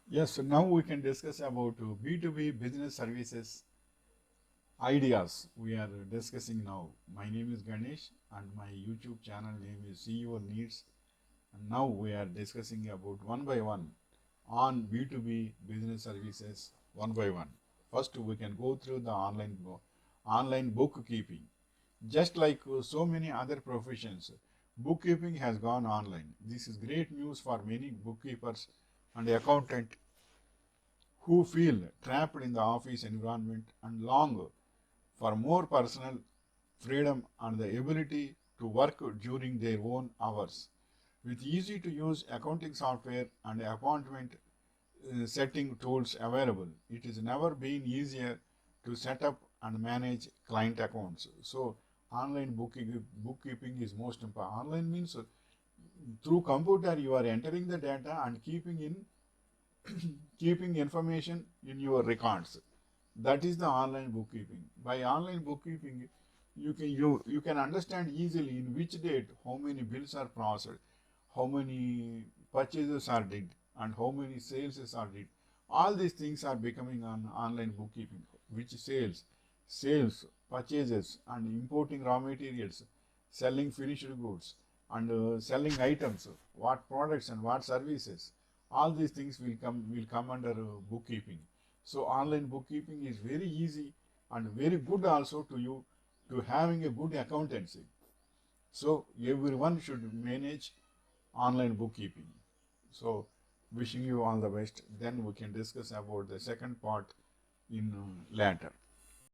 Yes, so now we can discuss about B2B business services ideas we are discussing now. My name is Ganesh and my YouTube channel name is See Your Needs. And now we are discussing about one by one on B2B business services one by one. First, we can go through the online bookkeeping. Just like so many other professions, bookkeeping has gone online. This is great news for many bookkeepers and accountants who feel trapped in the office environment and long for more personal freedom and the ability to work during their own hours. With easy to use accounting software and appointment setting tools available, it has never been easier to set up and manage client accounts. So, online bookkeeping is most important. Online means through computer you are entering the data and keeping information in your records. That is the online bookkeeping. By online bookkeeping, you can understand easily in which date how many bills are processed, how many purchases are did, and how many sales are did. All these things are becoming on online bookkeeping. Which sales, purchases, and importing raw materials, selling finished goods, and selling items, what products and what services. All these things will come under bookkeeping. So online bookkeeping is very easy and very good also to you to having a good accountancy. So everyone should manage online bookkeeping. So wishing you all the best. Then we can discuss about the second part in later.